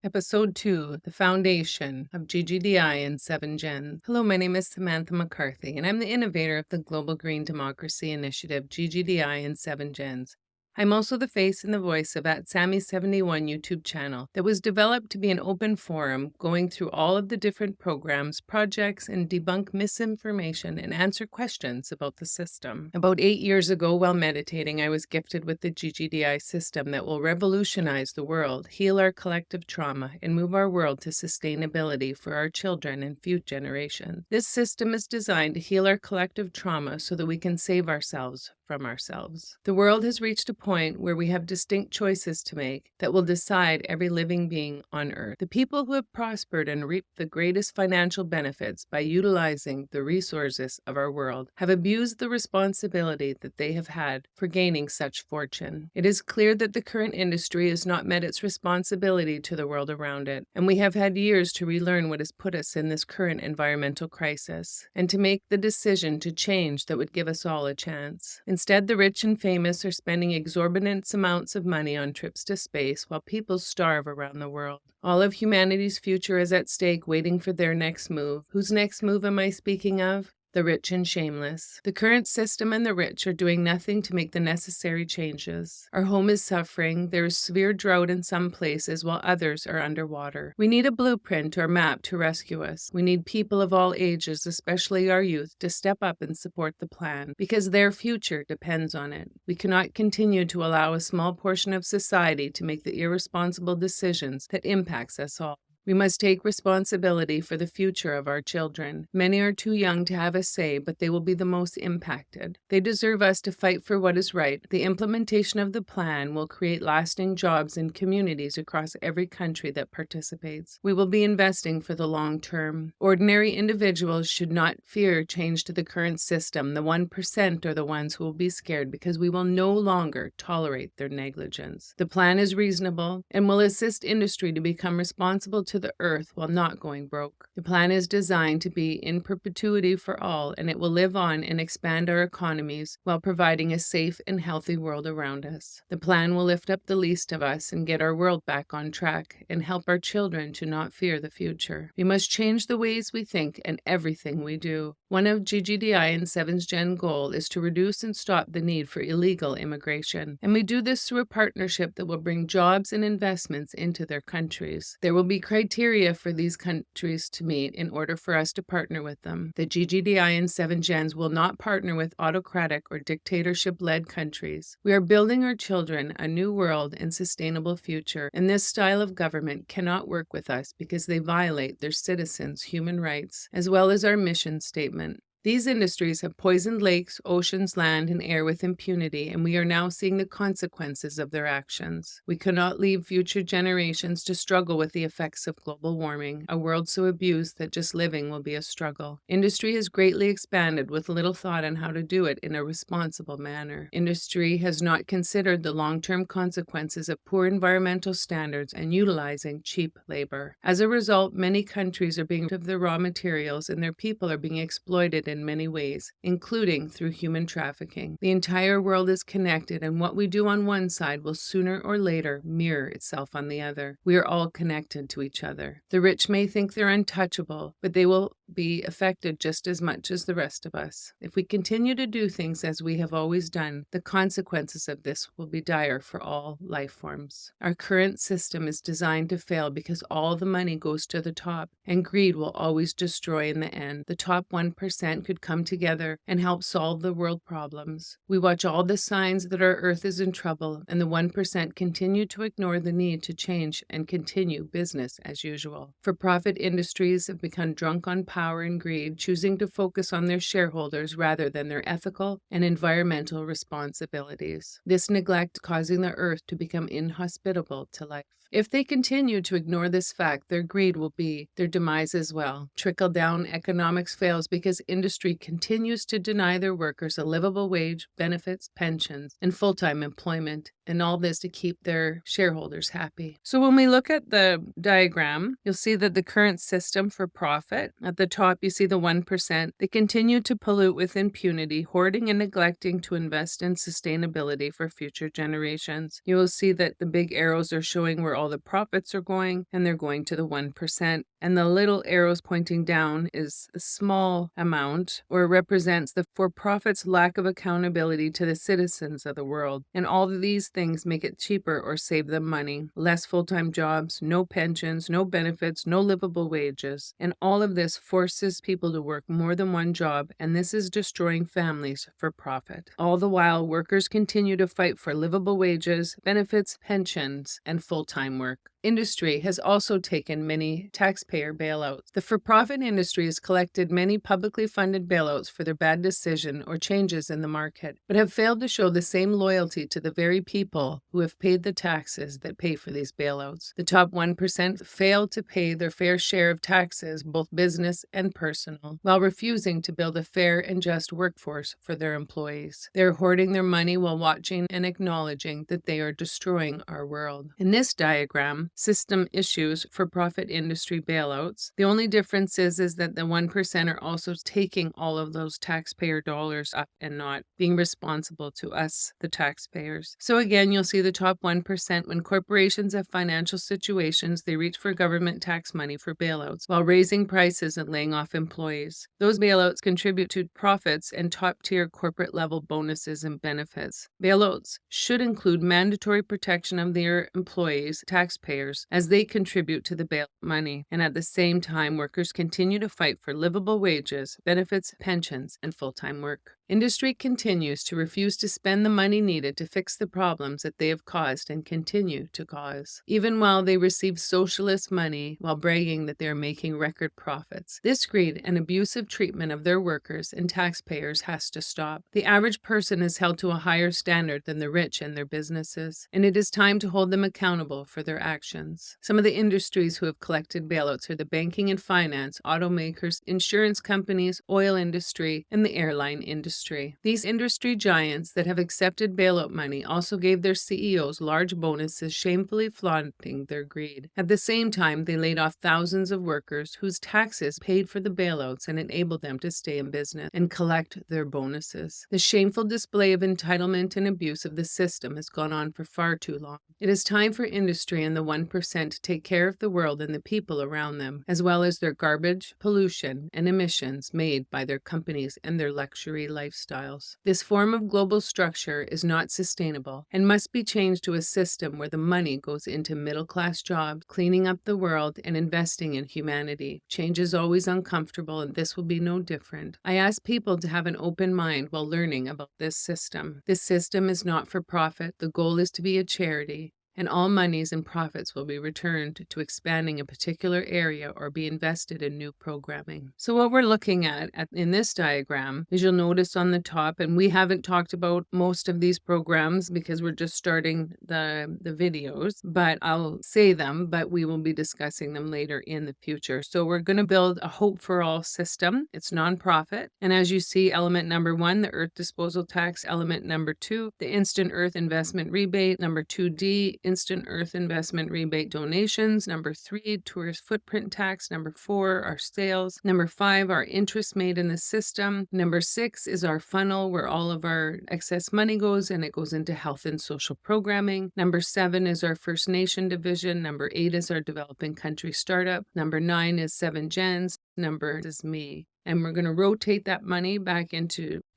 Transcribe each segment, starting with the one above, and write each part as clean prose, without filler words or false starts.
Episode 2, The Foundation of GGDI and 7GENZ. Hello, my name is Samantha McCarthy, and I'm the innovator of the Global Green Democracy Initiative, GGDI and 7GENZ. I'm also the face and the voice of that Sammy71 YouTube channel that was developed to be an open forum going through all of the different programs, projects, and debunk misinformation and answer questions about the system. About 8 years ago, while meditating, I was gifted with the GGDI system that will revolutionize the world, heal our collective trauma, and move our world to sustainability for our children and future generations. This system is designed to heal our collective trauma so that we can save ourselves from ourselves. The world has reached a point where we have distinct choices to make that will decide every living being on Earth. The people who have prospered and reaped the greatest financial benefits by utilizing the resources of our world have abused the responsibility that they have had for gaining such fortune. It is clear that the current industry has not met its responsibility to the world around it, and we have had years to relearn what has put us in this current environmental crisis, and to make the decision to change that would give us all a chance. Instead, the rich and famous are spending exorbitant amounts of money on trips to space while people starve around the world. All of humanity's future is at stake, waiting for their next move. Whose next move am I speaking of? The rich and shameless. The current system and the rich are doing nothing to make the necessary changes. Our home is suffering. There is severe drought in some places while others are underwater. We need a blueprint or map to rescue us. We need people of all ages, especially our youth, to step up and support the plan because their future depends on it. We cannot continue to allow a small portion of society to make the irresponsible decisions that impacts us all. We must take responsibility for the future of our children. Many are too young to have a say, but they will be the most impacted. They deserve us to fight for what is right. The implementation of the plan will create lasting jobs in communities across every country that participates. We will be investing for the long term. Ordinary individuals should not fear change to the current system. The 1% are the ones who will be scared because we will no longer tolerate their negligence. The plan is reasonable and will assist industry to become responsible to the earth while not going broke. The plan is designed to be in perpetuity for all, and it will live on and expand our economies while providing a safe and healthy world around us. The plan will lift up the least of us and get our world back on track and help our children to not fear the future. We must change the ways we think and everything we do. One of GGDI and 7GEN goal is to reduce and stop the need for illegal immigration, and we do this through a partnership that will bring jobs and investments into their countries. There will be criteria for these countries to meet in order for us to partner with them. The GGDI and 7GENZ will not partner with autocratic or dictatorship-led countries. We are building our children a new world and sustainable future, and this style of government cannot work with us because they violate their citizens' human rights, as well as our mission statement. These industries have poisoned lakes, oceans, land, and air with impunity, and we are now seeing the consequences of their actions. We cannot leave future generations to struggle with the effects of global warming, a world so abused that just living will be a struggle. Industry has greatly expanded with little thought on how to do it in a responsible manner. Industry has not considered the long-term consequences of poor environmental standards and utilizing cheap labor. As a result, many countries are being rid of their raw materials and their people are being exploited in many ways, including through human trafficking. The entire world is connected, and what we do on one side will sooner or later mirror itself on the other. We are all connected to each other. The rich may think they're untouchable, but they will be affected just as much as the rest of us. If we continue to do things as we have always done, the consequences of this will be dire for all life forms. Our current system is designed to fail because all the money goes to the top, and greed will always destroy in the end. The top 1% could come together and help solve the world problems. We watch all the signs that our earth is in trouble, and the 1% continue to ignore the need to change and continue business as usual. For-profit industries have become drunk on power and greed, choosing to focus on their shareholders rather than their ethical and environmental responsibilities. This neglect causing the earth to become inhospitable to life. If they continue to ignore this fact, their greed will be their demise as well. Trickle-down economics fails because industry industry continues to deny their workers a livable wage, benefits, pensions, and full-time employment, and all this to keep their shareholders happy. So when we look at the diagram, you'll see that the current system for profit, at the top you see the 1%, they continue to pollute with impunity, hoarding and neglecting to invest in sustainability for future generations. You will see that the big arrows are showing where all the profits are going, and they're going to the 1%. And the little arrows pointing down is a small amount, or represents the for-profit's lack of accountability to the citizens of the world. And all of these things make it cheaper or save them money. Less full-time jobs, no pensions, no benefits, no livable wages. And all of this forces people to work more than one job, and this is destroying families for profit. All the while, workers continue to fight for livable wages, benefits, pensions, and full-time work. Industry has also taken many taxpayer bailouts. The for-profit industry has collected many publicly funded bailouts for their bad decision or changes in the market, but have failed to show the same loyalty to the very people who have paid the taxes that pay for these bailouts. The top 1% failed to pay their fair share of taxes, both business and personal, while refusing to build a fair and just workforce for their employees. They're hoarding their money while watching and acknowledging that they are destroying our world. In this diagram, system issues for profit industry bailouts. The only difference is that the 1% are also taking all of those taxpayer dollars up and not being responsible to us, the taxpayers. So again, you'll see the top 1%, when corporations have financial situations, they reach for government tax money for bailouts while raising prices and laying off employees. Those bailouts contribute to profits and top-tier corporate level bonuses and benefits. Bailouts should include mandatory protection of their employees, taxpayers, as they contribute to the bailout money, and at the same time, workers continue to fight for livable wages, benefits, pensions, and full-time work. Industry continues to refuse to spend the money needed to fix the problems that they have caused and continue to cause, even while they receive socialist money while bragging that they are making record profits. This greed and abusive treatment of their workers and taxpayers has to stop. The average person is held to a higher standard than the rich and their businesses, and it is time to hold them accountable for their actions. Some of the industries who have collected bailouts are the banking and finance, automakers, insurance companies, oil industry, and the airline industry. These industry giants that have accepted bailout money also gave their CEOs large bonuses, shamefully flaunting their greed. At the same time, they laid off thousands of workers whose taxes paid for the bailouts and enabled them to stay in business and collect their bonuses. The shameful display of entitlement and abuse of the system has gone on for far too long. It is time for industry and the 1% to take care of the world and the people around them, as well as their garbage, pollution, and emissions made by their companies and their luxury lifestyles. This form of global structure is not sustainable and must be changed to a system where the money goes into middle-class jobs, cleaning up the world, and investing in humanity. Change is always uncomfortable, and this will be no different. I ask people to have an open mind while learning about this system. This system is not for profit. The goal is to be a charity, and all monies and profits will be returned to expanding a particular area or be invested in new programming. So what we're looking at in this diagram is, you'll notice on the top, and we haven't talked about most of these programs because we're just starting the videos, but I'll say them, but we will be discussing them later in the future. So we're going to build a Hope for All system. It's nonprofit. And as you see, element number 1, the earth disposal tax. Element number 2, the instant earth investment rebate. Number 2D, instant earth investment rebate donations. Number 3, tourist footprint tax. Number 4, our sales. Number 5, our interest made in the system. Number 6 is our funnel where all of our excess money goes, and it goes into health and social programming. Number 7 is our First Nation division. Number 8 is our developing country startup. Number 9 is 7GENZ. Number is me. And we're going to rotate that money back in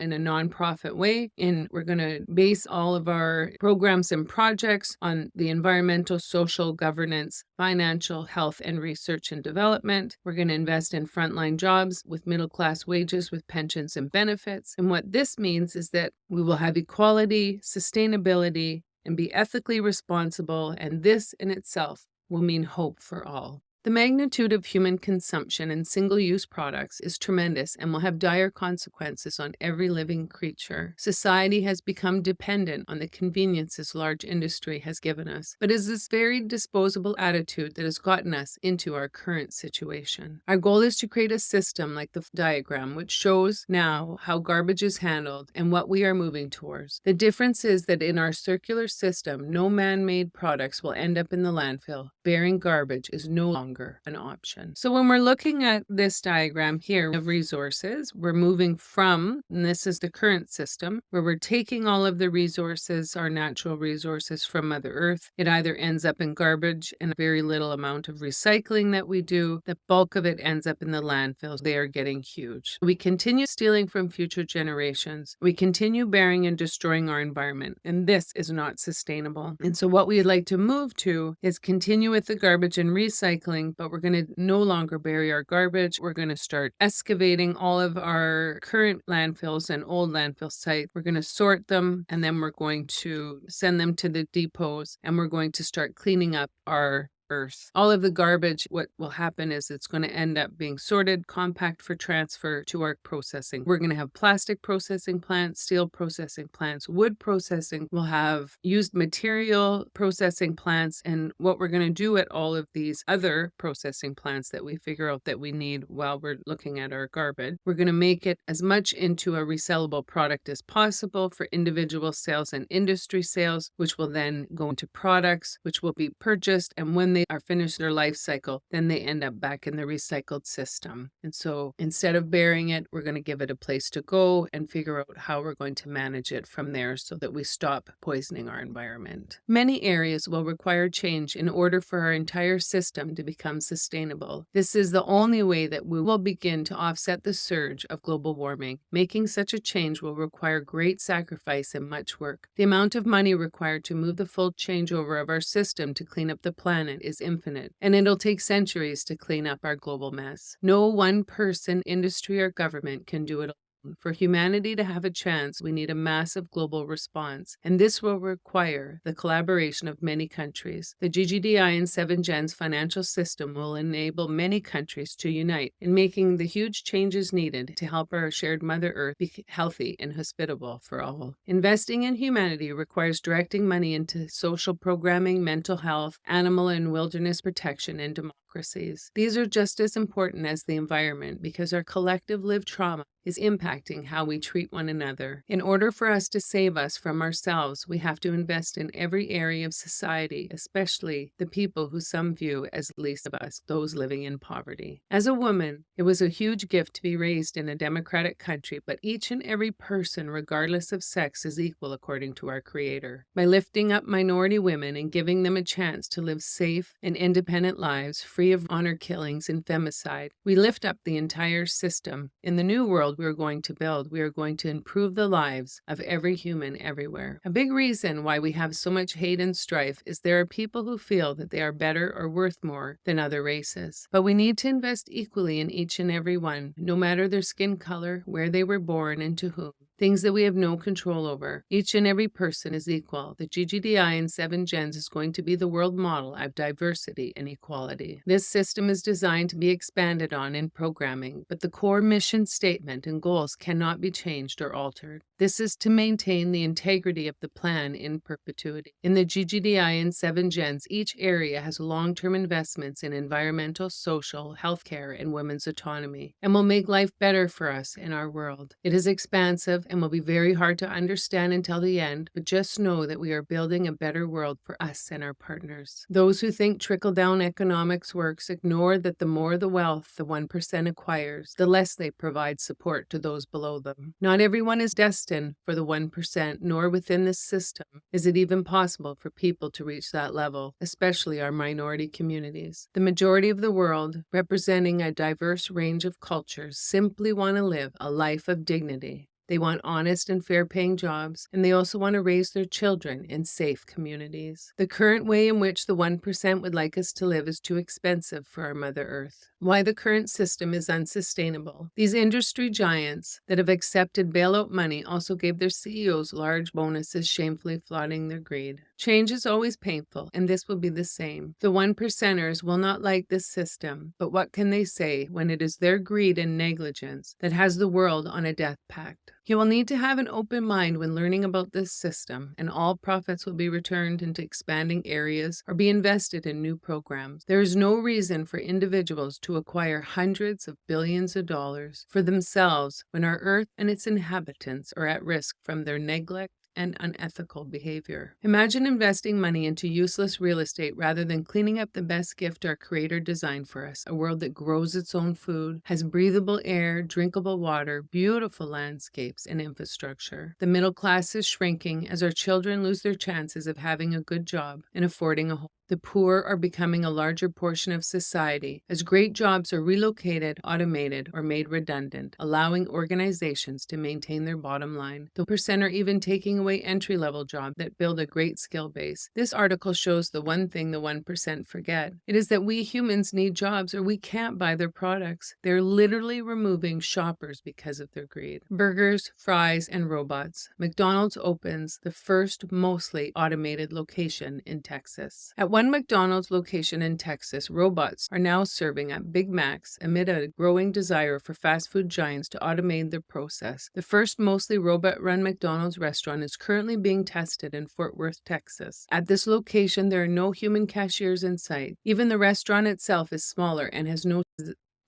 a nonprofit way. And we're going to base all of our programs and projects on the environmental, social, governance, financial, health, and research and development. We're going to invest in frontline jobs with middle-class wages, with pensions and benefits. And what this means is that we will have equality, sustainability, and be ethically responsible. And this in itself will mean hope for all. The magnitude of human consumption in single-use products is tremendous and will have dire consequences on every living creature. Society has become dependent on the conveniences large industry has given us, but it is this very disposable attitude that has gotten us into our current situation. Our goal is to create a system like the diagram, which shows now how garbage is handled and what we are moving towards. The difference is that in our circular system, no man-made products will end up in the landfill. Burying garbage is no longer an option. So when we're looking at this diagram here of resources, we're moving from, and this is the current system, where we're taking all of the resources, our natural resources from Mother Earth. It either ends up in garbage and a very little amount of recycling that we do. The bulk of it ends up in the landfills. They are getting huge. We continue stealing from future generations. We continue burying and destroying our environment, and this is not sustainable. And so what we'd like to move to is continue with the garbage and recycling, but we're going to no longer bury our garbage. We're going to start excavating all of our current landfills and old landfill sites. We're going to sort them, and then we're going to send them to the depots, and we're going to start cleaning up our earth. All of the garbage, what will happen is it's going to end up being sorted, compact for transfer to our processing. We're going to have plastic processing plants, steel processing plants, wood processing. We'll have used material processing plants. And what we're going to do at all of these other processing plants that we figure out that we need while we're looking at our garbage, we're going to make it as much into a resellable product as possible for individual sales and industry sales, which will then go into products, which will be purchased. And when they are finished their life cycle, then they end up back in the recycled system. And so instead of burying it, we're going to give it a place to go and figure out how we're going to manage it from there so that we stop poisoning our environment. Many areas will require change in order for our entire system to become sustainable. This is the only way that we will begin to offset the surge of global warming. Making such a change will require great sacrifice and much work. The amount of money required to move the full changeover of our system to clean up the planet is infinite, and it'll take centuries to clean up our global mess. No one person, industry, or government can do it alone. For humanity to have a chance, we need a massive global response, and this will require the collaboration of many countries. The GGDI and 7GENZ financial system will enable many countries to unite in making the huge changes needed to help our shared Mother Earth be healthy and hospitable for all. Investing in humanity requires directing money into social programming, mental health, animal and wilderness protection, and democracies. These are just as important as the environment because our collective lived trauma is impacting how we treat one another. In order for us to save us from ourselves, we have to invest in every area of society, especially the people who some view as least of us, those living in poverty. As a woman, it was a huge gift to be raised in a democratic country, but each and every person, regardless of sex, is equal according to our Creator. By lifting up minority women and giving them a chance to live safe and independent lives, free of honor killings and femicide, we lift up the entire system. In the new world we are going to build, we are going to improve the lives of every human everywhere. A big reason why we have so much hate and strife is there are people who feel that they are better or worth more than other races. But we need to invest equally in each and every one, no matter their skin color, where they were born, and to whom. Things that we have no control over. Each and every person is equal. The GGDI and 7GENZ is going to be the world model of diversity and equality. This system is designed to be expanded on in programming, but the core mission statement and goals cannot be changed or altered. This is to maintain the integrity of the plan in perpetuity. In the GGDI and 7GENZ, each area has long-term investments in environmental, social, healthcare, and women's autonomy, and will make life better for us in our world. It is expansive and will be very hard to understand until the end, but just know that we are building a better world for us and our partners. Those who think trickle-down economics works ignore that the more the wealth the 1% acquires, the less they provide support to those below them. Not everyone is destined for the 1%, nor within this system is it even possible for people to reach that level, especially our minority communities. The majority of the world, representing a diverse range of cultures, simply want to live a life of dignity. They want honest and fair-paying jobs, and they also want to raise their children in safe communities. The current way in which the 1% would like us to live is too expensive for our Mother Earth. Why the current system is unsustainable. These industry giants that have accepted bailout money also gave their CEOs large bonuses, shamefully flaunting their greed. Change is always painful, and this will be the same. The one percenters will not like this system, but what can they say when it is their greed and negligence that has the world on a death pact? You will need to have an open mind when learning about this system, and all profits will be returned into expanding areas or be invested in new programs. There is no reason for individuals to acquire hundreds of billions of dollars for themselves when our Earth and its inhabitants are at risk from their neglect and unethical behavior. Imagine investing money into useless real estate rather than cleaning up the best gift our Creator designed for us, a world that grows its own food, has breathable air, drinkable water, beautiful landscapes, and infrastructure. The middle class is shrinking as our children lose their chances of having a good job and affording a home. The poor are becoming a larger portion of society as great jobs are relocated, automated, or made redundant, allowing organizations to maintain their bottom line. The percent are even taking away entry-level jobs that build a great skill base. This article shows the one thing the 1% forget. It is that we humans need jobs or we can't buy their products. They're literally removing shoppers because of their greed. Burgers, fries, and robots. McDonald's opens the first mostly automated location in Texas. At one McDonald's location in Texas, robots are now serving at Big Macs amid a growing desire for fast food giants to automate their process. The first mostly robot-run McDonald's restaurant is currently being tested in Fort Worth, Texas. At this location, there are no human cashiers in sight. Even the restaurant itself is smaller and has no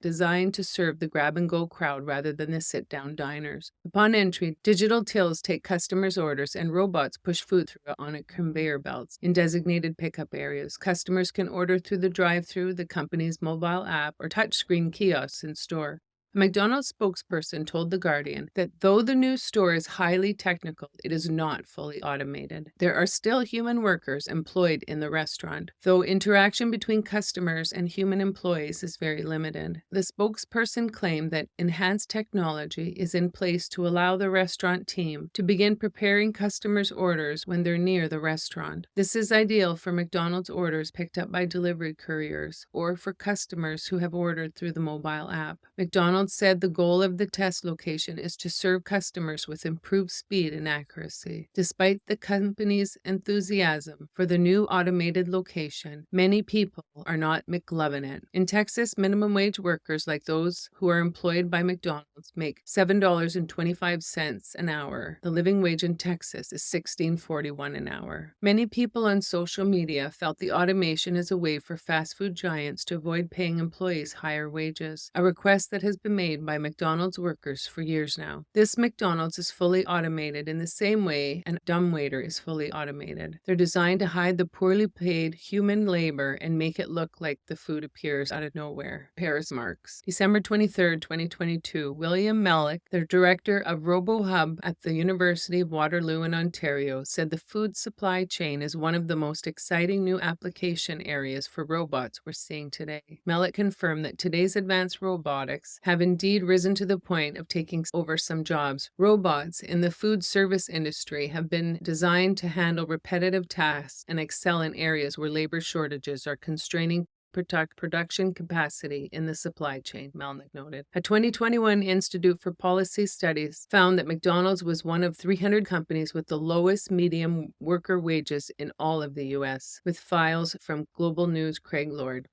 designed to serve the grab-and-go crowd rather than the sit-down diners. Upon entry, digital tills take customers' orders and robots push food through on conveyor belts in designated pickup areas. Customers can order through the drive-thru, the company's mobile app, or touchscreen kiosks in store. A McDonald's spokesperson told The Guardian that though the new store is highly technical, it is not fully automated. There are still human workers employed in the restaurant, though interaction between customers and human employees is very limited. The spokesperson claimed that enhanced technology is in place to allow the restaurant team to begin preparing customers' orders when they're near the restaurant. This is ideal for McDonald's orders picked up by delivery couriers or for customers who have ordered through the mobile app. McDonald's said the goal of the test location is to serve customers with improved speed and accuracy. Despite the company's enthusiasm for the new automated location, many people are not McLovin' it. In Texas, minimum wage workers like those who are employed by McDonald's make $7.25 an hour. The living wage in Texas is $16.41 an hour. Many people on social media felt the automation is a way for fast food giants to avoid paying employees higher wages, a request that has been made by McDonald's workers for years now. This McDonald's is fully automated in the same way a dumbwaiter is fully automated. They're designed to hide the poorly paid human labor and make it look like the food appears out of nowhere. Paris Marks. December 23, 2022, William Mellick, the director of RoboHub at the University of Waterloo in Ontario, said the food supply chain is one of the most exciting new application areas for robots we're seeing today. Mellick confirmed that today's advanced robotics have indeed risen to the point of taking over some jobs. Robots in the food service industry have been designed to handle repetitive tasks and excel in areas where labor shortages are constraining production capacity in the supply chain, Melnick noted. A 2021 Institute for Policy Studies found that McDonald's was one of 300 companies with the lowest median worker wages in all of the U.S., with files from Global News' Craig Lord.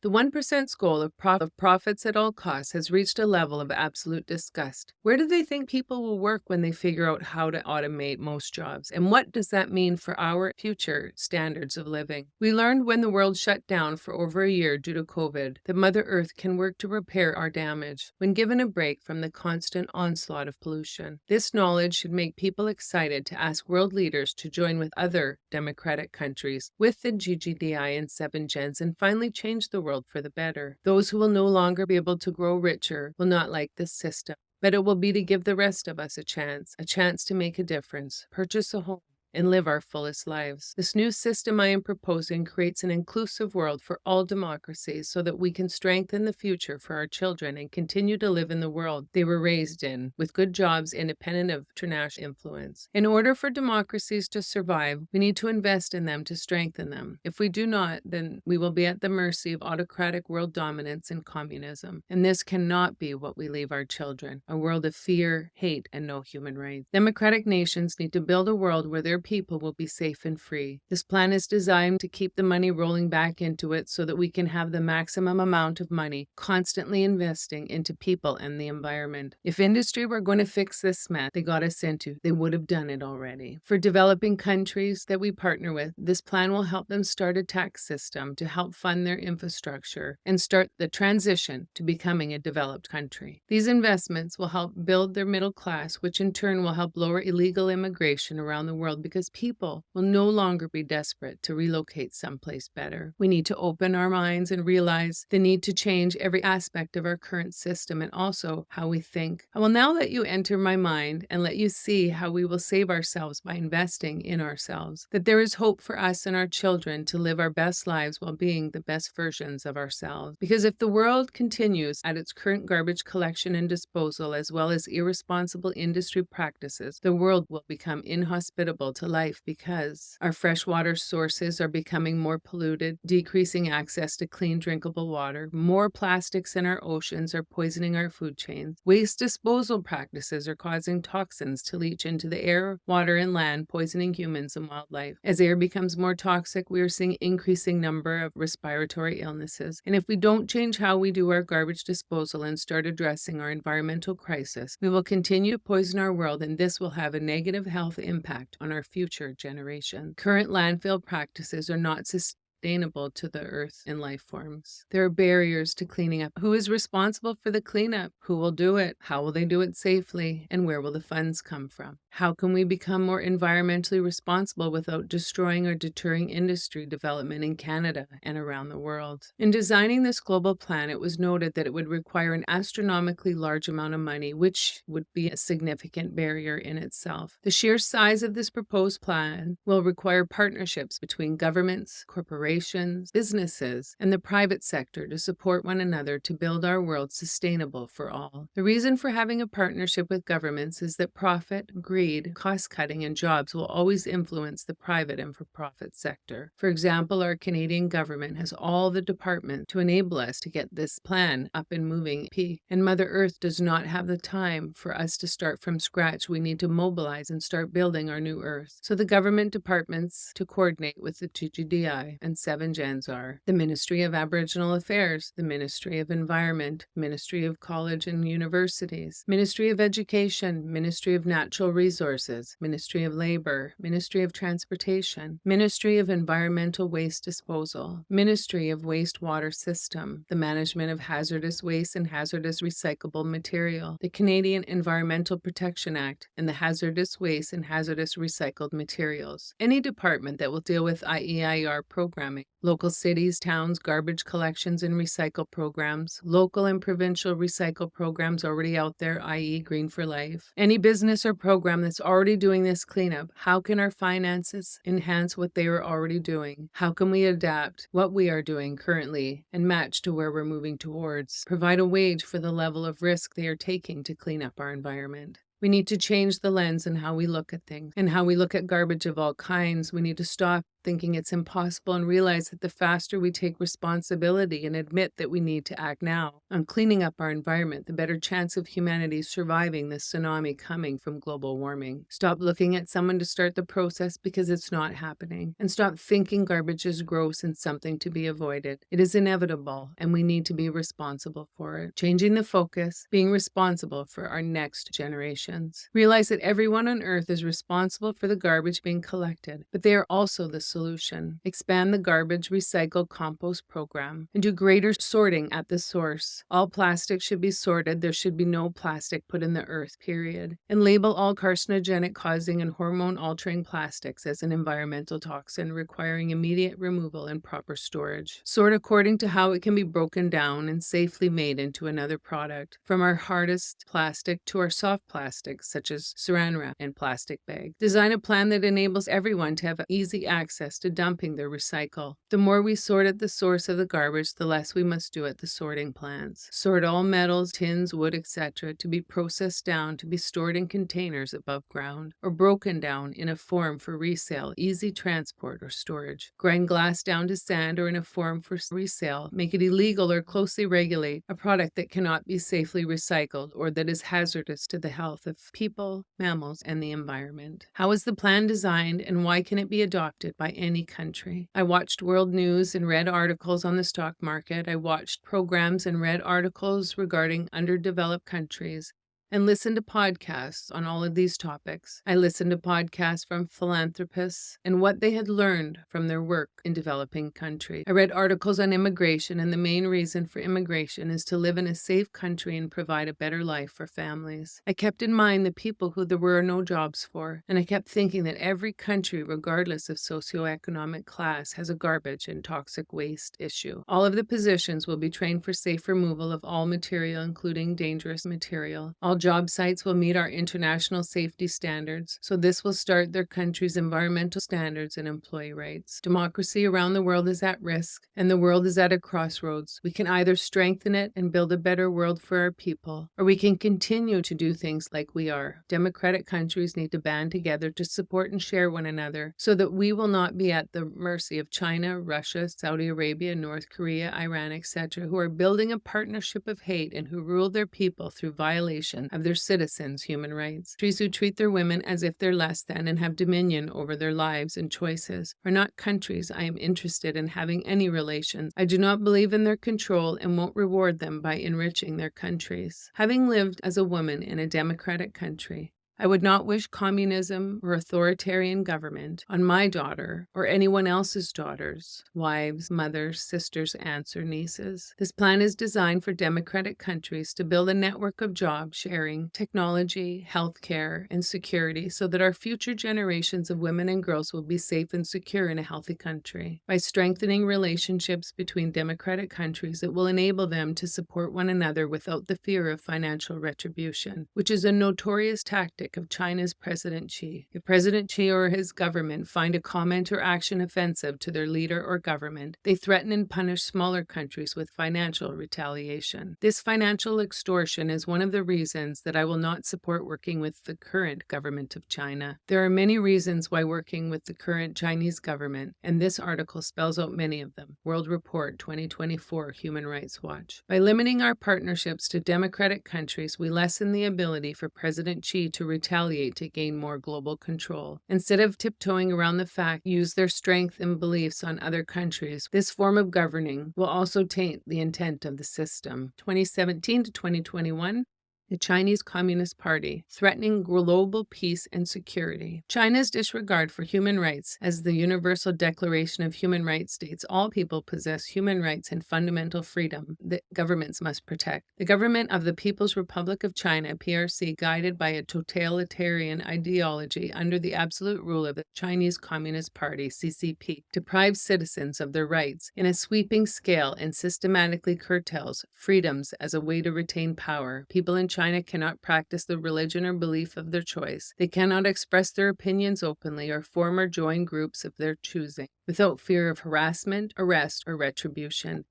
The 1%'s goal of profits at all costs has reached a level of absolute disgust. Where do they think people will work when they figure out how to automate most jobs? And what does that mean for our future standards of living? We learned when the world shut down for over a year due to COVID that Mother Earth can work to repair our damage when given a break from the constant onslaught of pollution. This knowledge should make people excited to ask world leaders to join with other democratic countries with the GGDI and 7GENZ and finally change the world for the better. Those who will no longer be able to grow richer will not like this system, but it will be to give the rest of us a chance to make a difference, purchase a home, and live our fullest lives. This new system I am proposing creates an inclusive world for all democracies so that we can strengthen the future for our children and continue to live in the world they were raised in, with good jobs independent of international influence. In order for democracies to survive, we need to invest in them to strengthen them. If we do not, then we will be at the mercy of autocratic world dominance and communism. And this cannot be what we leave our children, a world of fear, hate, and no human rights. Democratic nations need to build a world where their people will be safe and free. This plan is designed to keep the money rolling back into it so that we can have the maximum amount of money constantly investing into people and the environment. If industry were going to fix this mess they got us into, they would have done it already. For developing countries that we partner with, this plan will help them start a tax system to help fund their infrastructure and start the transition to becoming a developed country. These investments will help build their middle class, which in turn will help lower illegal immigration around the world because people will no longer be desperate to relocate someplace better. We need to open our minds and realize the need to change every aspect of our current system and also how we think. I will now let you enter my mind and let you see how we will save ourselves by investing in ourselves, that there is hope for us and our children to live our best lives while being the best versions of ourselves. Because if the world continues at its current garbage collection and disposal as well as irresponsible industry practices, the world will become inhospitable to life because our freshwater sources are becoming more polluted, decreasing access to clean drinkable water, more plastics in our oceans are poisoning our food chains, waste disposal practices are causing toxins to leach into the air, water, and land, poisoning humans and wildlife. As air becomes more toxic, we are seeing increasing number of respiratory illnesses. And if we don't change how we do our garbage disposal and start addressing our environmental crisis, we will continue to poison our world, and this will have a negative health impact on our future generations. Current landfill practices are not sustainable to the earth and life forms. There are barriers to cleaning up. Who is responsible for the cleanup? Who will do it? How will they do it safely? And where will the funds come from? How can we become more environmentally responsible without destroying or deterring industry development in Canada and around the world? In designing this global plan, it was noted that it would require an astronomically large amount of money, which would be a significant barrier in itself. The sheer size of this proposed plan will require partnerships between governments, corporations, businesses, and the private sector to support one another to build our world sustainable for all. The reason for having a partnership with governments is that profit, greed, cost-cutting, and jobs will always influence the private and for-profit sector. For example, our Canadian government has all the departments to enable us to get this plan up and moving, and Mother Earth does not have the time for us to start from scratch. We need to mobilize and start building our new Earth. So the government departments to coordinate with the GGDI and 7GENZ are the Ministry of Aboriginal Affairs, the Ministry of Environment, Ministry of College and Universities, Ministry of Education, Ministry of Natural Resources, Ministry of Labor, Ministry of Transportation, Ministry of Environmental Waste Disposal, Ministry of Wastewater System, the Management of Hazardous Waste and Hazardous Recyclable Material, the Canadian Environmental Protection Act, and the Hazardous Waste and Hazardous Recycled Materials. Any department that will deal with IEIR programming, local cities, towns, garbage collections and recycle programs, local and provincial recycle programs already out there, i.e. Green for Life. Any business or program that's already doing this cleanup, how can our finances enhance what they are already doing? How can we adapt what we are doing currently and match to where we're moving towards? Provide a wage for the level of risk they are taking to clean up our environment. We need to change the lens in how we look at things and how we look at garbage of all kinds. We need to stop thinking it's impossible and realize that the faster we take responsibility and admit that we need to act now on cleaning up our environment, the better chance of humanity surviving this tsunami coming from global warming. Stop looking at someone to start the process because it's not happening, and stop thinking garbage is gross and something to be avoided. It is inevitable, and we need to be responsible for it. Changing the focus, being responsible for our next generations. Realize that everyone on Earth is responsible for the garbage being collected, but they are also the solution. Expand the garbage recycle compost program and do greater sorting at the source. All plastic should be sorted. There should be no plastic put in the earth, period. And label all carcinogenic causing and hormone altering plastics as an environmental toxin requiring immediate removal and proper storage. Sort according to how it can be broken down and safely made into another product, from our hardest plastic to our soft plastics such as saran wrap and plastic bags. Design a plan that enables everyone to have easy access to dumping their recycle. The more we sort at the source of the garbage, the less we must do at the sorting plants. Sort all metals, tins, wood, etc. to be processed down to be stored in containers above ground or broken down in a form for resale, easy transport or storage. Grind glass down to sand or in a form for resale. Make it illegal or closely regulate a product that cannot be safely recycled or that is hazardous to the health health of people, mammals, and the environment. How is the plan designed, and why can it be adopted by any country? I watched world news and read articles on the stock market. I watched programs and read articles regarding underdeveloped countries and listened to podcasts on all of these topics. I listened to podcasts from philanthropists and what they had learned from their work in developing countries. I read articles on immigration, and the main reason for immigration is to live in a safe country and provide a better life for families. I kept in mind the people who there were no jobs for, and I kept thinking that every country, regardless of socioeconomic class, has a garbage and toxic waste issue. All of the positions will be trained for safe removal of all material, including dangerous material. All job sites will meet our international safety standards, so this will start their country's environmental standards and employee rights. Democracy around the world is at risk, and the world is at a crossroads. We can either strengthen it and build a better world for our people, or we can continue to do things like we are. Democratic countries need to band together to support and share one another so that we will not be at the mercy of China, Russia, Saudi Arabia, North Korea, Iran, etc., who are building a partnership of hate and who rule their people through violation of their citizens' human rights. Countries who treat their women as if they're less than and have dominion over their lives and choices are not countries I am interested in having any relations. I do not believe in their control and won't reward them by enriching their countries. Having lived as a woman in a democratic country, I would not wish communism or authoritarian government on my daughter or anyone else's daughters, wives, mothers, sisters, aunts, or nieces. This plan is designed for democratic countries to build a network of job sharing, technology, healthcare, and security so that our future generations of women and girls will be safe and secure in a healthy country. By strengthening relationships between democratic countries, it will enable them to support one another without the fear of financial retribution, which is a notorious tactic of China's President Xi. If President Xi or his government find a comment or action offensive to their leader or government, they threaten and punish smaller countries with financial retaliation. This financial extortion is one of the reasons that I will not support working with the current government of China. There are many reasons why working with the current Chinese government, and this article spells out many of them. World Report 2024 Human Rights Watch. By limiting our partnerships to democratic countries, we lessen the ability for President Xi to retaliate to gain more global control. Instead of tiptoeing around the fact, use their strength and beliefs on other countries. This form of governing will also taint the intent of the system. 2017 to 2021. The Chinese Communist Party, threatening global peace and security. China's disregard for human rights, as the Universal Declaration of Human Rights states, all people possess human rights and fundamental freedom that governments must protect. The government of the People's Republic of China, PRC, guided by a totalitarian ideology under the absolute rule of the Chinese Communist Party, CCP, deprives citizens of their rights in a sweeping scale and systematically curtails freedoms as a way to retain power. People in China cannot practice the religion or belief of their choice. They cannot express their opinions openly or form or join groups of their choosing without fear of harassment, arrest, or retribution.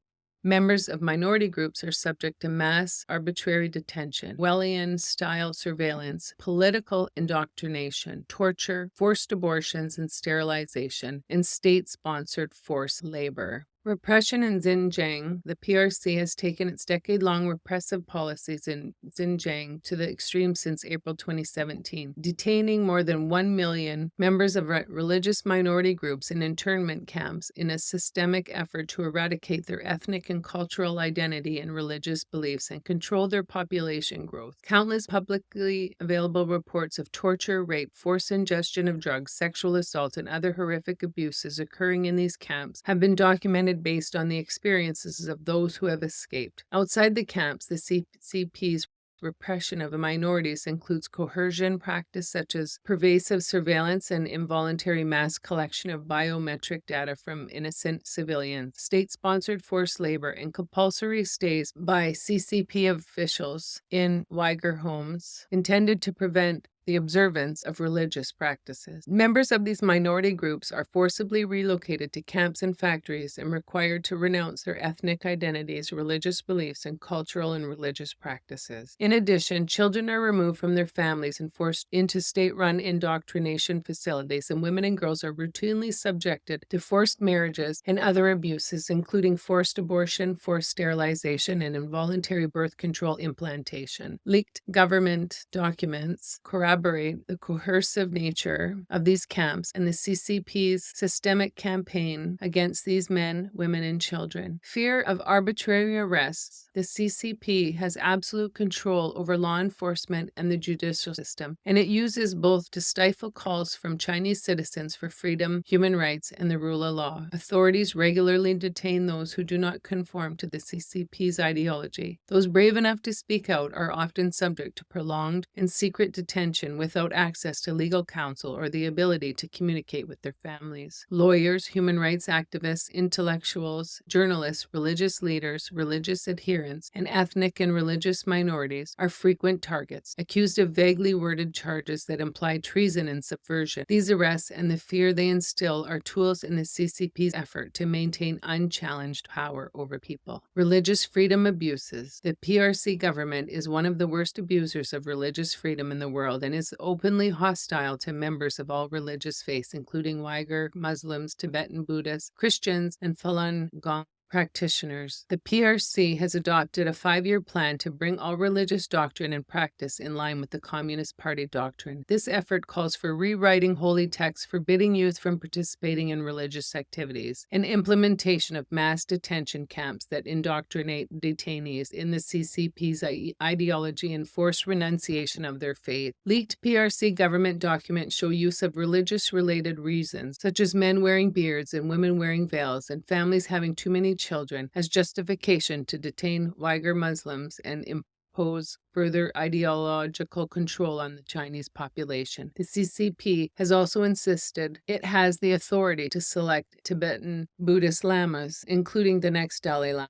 Members of minority groups are subject to mass arbitrary detention, Orwellian-style surveillance, political indoctrination, torture, forced abortions and sterilization, and state-sponsored forced labor. Repression in Xinjiang. The PRC has taken its decade-long repressive policies in Xinjiang to the extreme since April 2017, detaining more than 1 million members of religious minority groups in internment camps in a systemic effort to eradicate their ethnic and cultural identity and religious beliefs and control their population growth. Countless publicly available reports of torture, rape, forced ingestion of drugs, sexual assault, and other horrific abuses occurring in these camps have been documented based on the experiences of those who have escaped. Outside the camps, the CCP's repression of the minorities includes coercion practice such as pervasive surveillance and involuntary mass collection of biometric data from innocent civilians, state-sponsored forced labor, and compulsory stays by CCP officials in Uyghur homes intended to prevent the observance of religious practices. Members of these minority groups are forcibly relocated to camps and factories and required to renounce their ethnic identities, religious beliefs, and cultural and religious practices. In addition, children are removed from their families and forced into state-run indoctrination facilities, and women and girls are routinely subjected to forced marriages and other abuses, including forced abortion, forced sterilization, and involuntary birth control implantation. Leaked government documents corroborate the coercive nature of these camps and the CCP's systemic campaign against these men, women, and children. Fear of arbitrary arrests. The CCP has absolute control over law enforcement and the judicial system, and it uses both to stifle calls from Chinese citizens for freedom, human rights, and the rule of law. Authorities regularly detain those who do not conform to the CCP's ideology. Those brave enough to speak out are often subject to prolonged and secret detention without access to legal counsel or the ability to communicate with their families. Lawyers, human rights activists, intellectuals, journalists, religious leaders, religious adherents, and ethnic and religious minorities are frequent targets, accused of vaguely worded charges that imply treason and subversion. These arrests and the fear they instill are tools in the CCP's effort to maintain unchallenged power over people. Religious freedom abuses. The PRC government is one of the worst abusers of religious freedom in the world and is openly hostile to members of all religious faiths, including Uyghur, Muslims, Tibetan Buddhists, Christians, and Falun Gong practitioners. The PRC has adopted a 5-year plan to bring all religious doctrine and practice in line with the Communist Party doctrine. This effort calls for rewriting holy texts, forbidding youth from participating in religious activities, and implementation of mass detention camps that indoctrinate detainees in the CCP's ideology and forced renunciation of their faith. Leaked PRC government documents show use of religious-related reasons, such as men wearing beards and women wearing veils, and families having too many children as justification to detain Uyghur Muslims and impose further ideological control on the Chinese population. The CCP has also insisted it has the authority to select Tibetan Buddhist lamas, including the next Dalai Lama,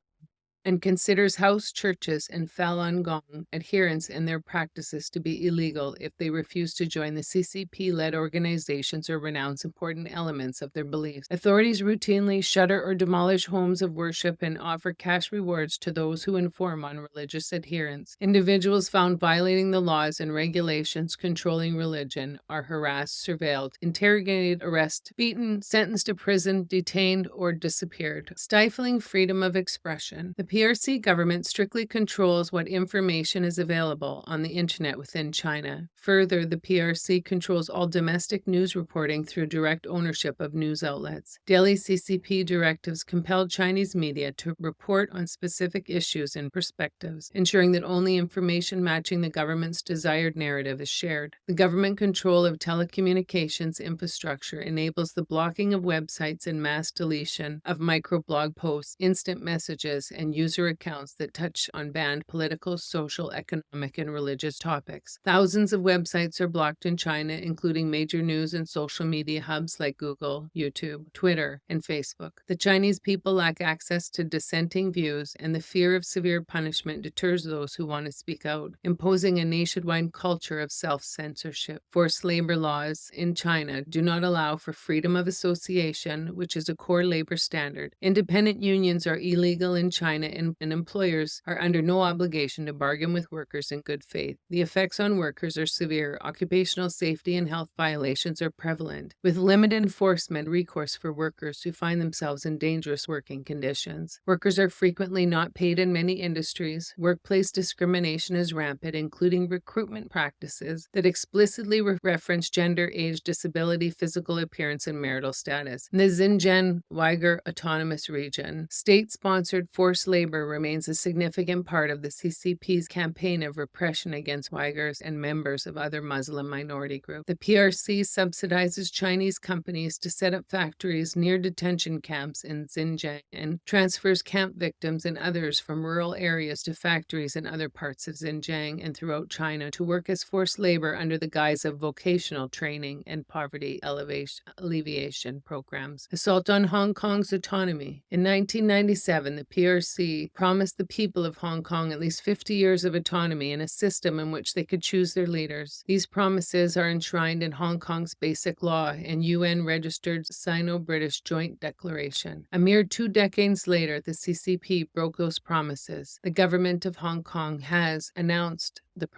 and considers house churches and Falun Gong adherents and their practices to be illegal if they refuse to join the CCP-led organizations or renounce important elements of their beliefs. Authorities routinely shutter or demolish homes of worship and offer cash rewards to those who inform on religious adherence. Individuals found violating the laws and regulations controlling religion are harassed, surveilled, interrogated, arrested, beaten, sentenced to prison, detained, or disappeared. Stifling freedom of expression. The PRC government strictly controls what information is available on the internet within China. Further, the PRC controls all domestic news reporting through direct ownership of news outlets. Daily CCP directives compelled Chinese media to report on specific issues and perspectives, ensuring that only information matching the government's desired narrative is shared. The government control of telecommunications infrastructure enables the blocking of websites and mass deletion of microblog posts, instant messages, and user accounts that touch on banned political, social, economic, and religious topics. Thousands of websites are blocked in China, including major news and social media hubs like Google, YouTube, Twitter, and Facebook. The Chinese people lack access to dissenting views, and the fear of severe punishment deters those who want to speak out, imposing a nationwide culture of self-censorship. Forced labor laws in China do not allow for freedom of association, which is a core labor standard. Independent unions are illegal in China, and employers are under no obligation to bargain with workers in good faith. The effects on workers are severe. Occupational safety and health violations are prevalent, with limited enforcement recourse for workers who find themselves in dangerous working conditions. Workers are frequently not paid in many industries. Workplace discrimination is rampant, including recruitment practices that explicitly reference gender, age, disability, physical appearance, and marital status. In the Xinjiang Uyghur Autonomous Region, state-sponsored forced labor remains a significant part of the CCP's campaign of repression against Uyghurs and members of other Muslim minority groups. The PRC subsidizes Chinese companies to set up factories near detention camps in Xinjiang and transfers camp victims and others from rural areas to factories in other parts of Xinjiang and throughout China to work as forced labor under the guise of vocational training and poverty alleviation programs. Assault on Hong Kong's autonomy. In 1997, the PRC PRC promised the people of Hong Kong at least 50 years of autonomy and a system in which they could choose their leaders. These promises are enshrined in Hong Kong's Basic Law and UN-registered Sino-British Joint Declaration. A mere 2 decades later, the CCP broke those promises. The government of Hong Kong has announced the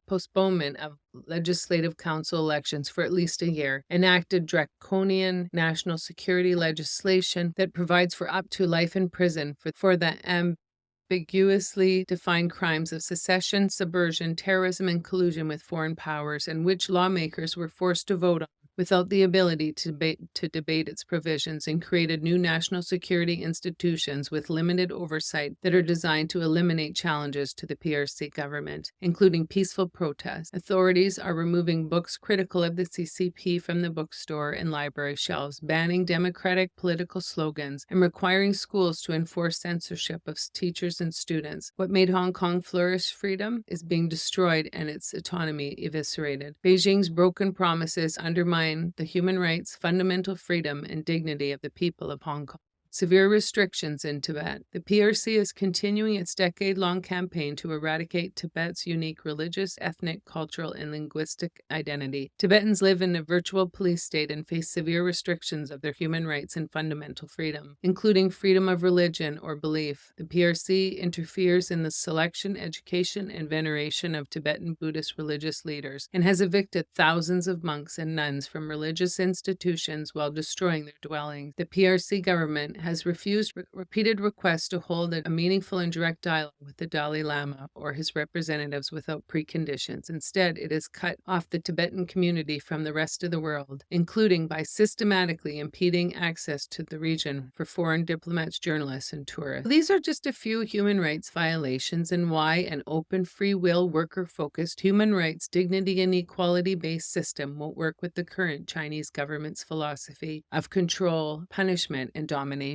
postponement of legislative council elections for at least a year, enacted draconian national security legislation that provides for up to life in prison for the ambiguously defined crimes of secession, subversion, terrorism, and collusion with foreign powers, and which lawmakers were forced to vote on without the ability to debate its provisions, and created new national security institutions with limited oversight that are designed to eliminate challenges to the PRC government, including peaceful protests. Authorities are removing books critical of the CCP from the bookstore and library shelves, banning democratic political slogans, and requiring schools to enforce censorship of teachers and students. What made Hong Kong flourish, freedom, is being destroyed and its autonomy eviscerated. Beijing's broken promises undermine the human rights, fundamental freedom, and dignity of the people of Hong Kong. Severe restrictions in Tibet. The PRC is continuing its decade-long campaign to eradicate Tibet's unique religious, ethnic, cultural, and linguistic identity. Tibetans live in a virtual police state and face severe restrictions of their human rights and fundamental freedom, including freedom of religion or belief. The PRC interferes in the selection, education, and veneration of Tibetan Buddhist religious leaders and has evicted thousands of monks and nuns from religious institutions while destroying their dwellings. The PRC government has refused repeated requests to hold a meaningful and direct dialogue with the Dalai Lama or his representatives without preconditions. Instead, it has cut off the Tibetan community from the rest of the world, including by systematically impeding access to the region for foreign diplomats, journalists, and tourists. These are just a few human rights violations and why an open, free will, worker-focused, human rights, dignity, and equality-based system won't work with the current Chinese government's philosophy of control, punishment, and domination,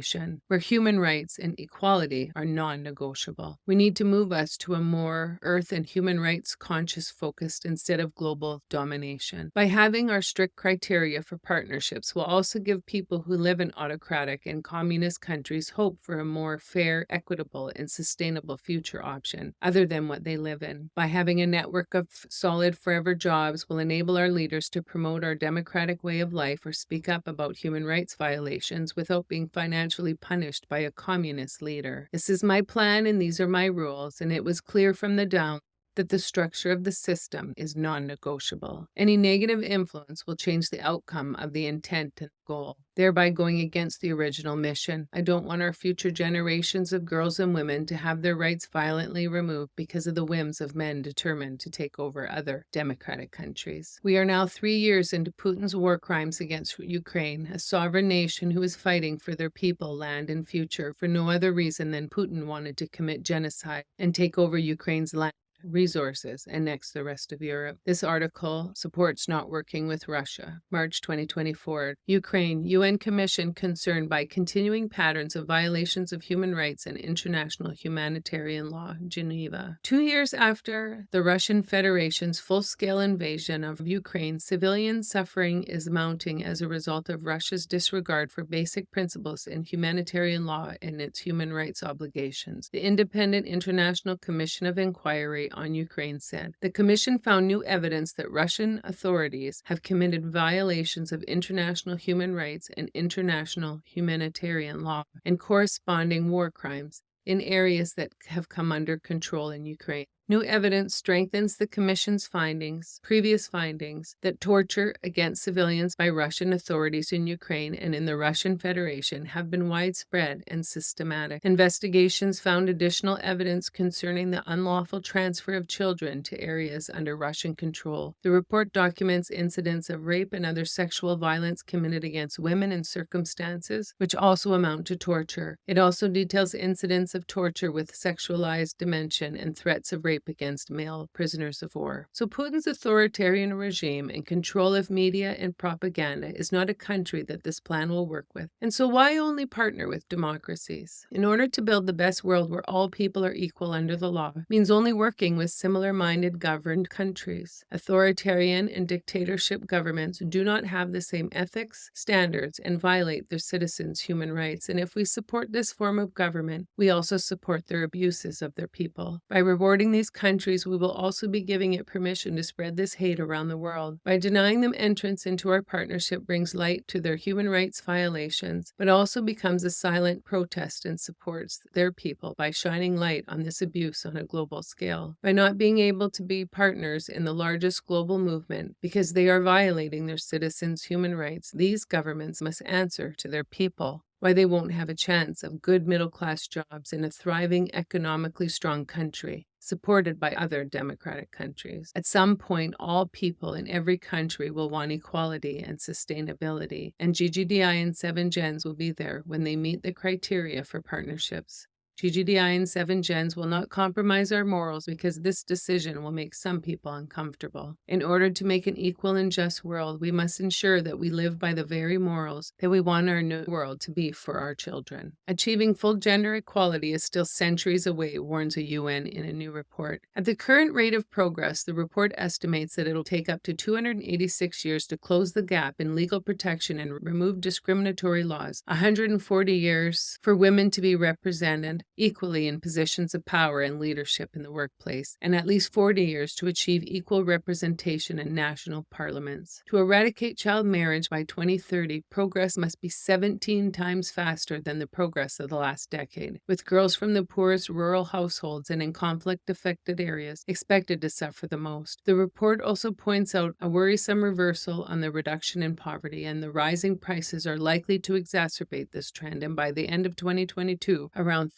where human rights and equality are non-negotiable. We need to move us to a more earth and human rights conscious focused instead of global domination. By having our strict criteria for partnerships, we'll also give people who live in autocratic and communist countries hope for a more fair, equitable, and sustainable future option other than what they live in. By having a network of solid forever jobs will enable our leaders to promote our democratic way of life or speak up about human rights violations without being financially punished by a communist leader. This is my plan and these are my rules, and it was clear from the down that the structure of the system is non-negotiable. Any negative influence will change the outcome of the intent and goal, thereby going against the original mission. I don't want our future generations of girls and women to have their rights violently removed because of the whims of men determined to take over other democratic countries. We are now 3 years into Putin's war crimes against Ukraine, a sovereign nation who is fighting for their people, land, and future for no other reason than Putin wanted to commit genocide and take over Ukraine's land, resources, and next the rest of Europe. This article supports not working with Russia. March 2024. Ukraine, UN Commission concerned by continuing patterns of violations of human rights and international humanitarian law, Geneva. 2 years after the Russian Federation's full-scale invasion of Ukraine, civilian suffering is mounting as a result of Russia's disregard for basic principles in humanitarian law and its human rights obligations. The Independent International Commission of Inquiry on Ukraine said the commission found new evidence that Russian authorities have committed violations of international human rights and international humanitarian law and corresponding war crimes in areas that have come under control in Ukraine. New evidence strengthens the Commission's previous findings, that torture against civilians by Russian authorities in Ukraine and in the Russian Federation have been widespread and systematic. Investigations found additional evidence concerning the unlawful transfer of children to areas under Russian control. The report documents incidents of rape and other sexual violence committed against women in circumstances which also amount to torture. It also details incidents of torture with sexualized dimension and threats of rape rape against male prisoners of war. So Putin's authoritarian regime and control of media and propaganda is not a country that this plan will work with. And so why only partner with democracies? In order to build the best world where all people are equal under the law means only working with similar-minded governed countries. Authoritarian and dictatorship governments do not have the same ethics, standards, and violate their citizens' human rights. And if we support this form of government, we also support their abuses of their people. By rewarding these countries, we will also be giving it permission to spread this hate around the world. By denying them entrance into our partnership brings light to their human rights violations, but also becomes a silent protest and supports their people by shining light on this abuse on a global scale. By not being able to be partners in the largest global movement because they are violating their citizens' human rights, these governments must answer to their people why they won't have a chance of good middle-class jobs in a thriving, economically strong country, supported by other democratic countries. At some point, all people in every country will want equality and sustainability, and GGDI and 7GENZ will be there when they meet the criteria for partnerships. GGDI and 7GENZ will not compromise our morals because this decision will make some people uncomfortable. In order to make an equal and just world, we must ensure that we live by the very morals that we want our new world to be for our children. Achieving full gender equality is still centuries away, warns the UN in a new report. At the current rate of progress, the report estimates that it'll take up to 286 years to close the gap in legal protection and remove discriminatory laws, 140 years for women to be represented equally in positions of power and leadership in the workplace, and at least 40 years to achieve equal representation in national parliaments. To eradicate child marriage by 2030, progress must be 17 times faster than the progress of the last decade, with girls from the poorest rural households and in conflict-affected areas expected to suffer the most. The report also points out a worrisome reversal on the reduction in poverty, and the rising prices are likely to exacerbate this trend, and by the end of 2022, around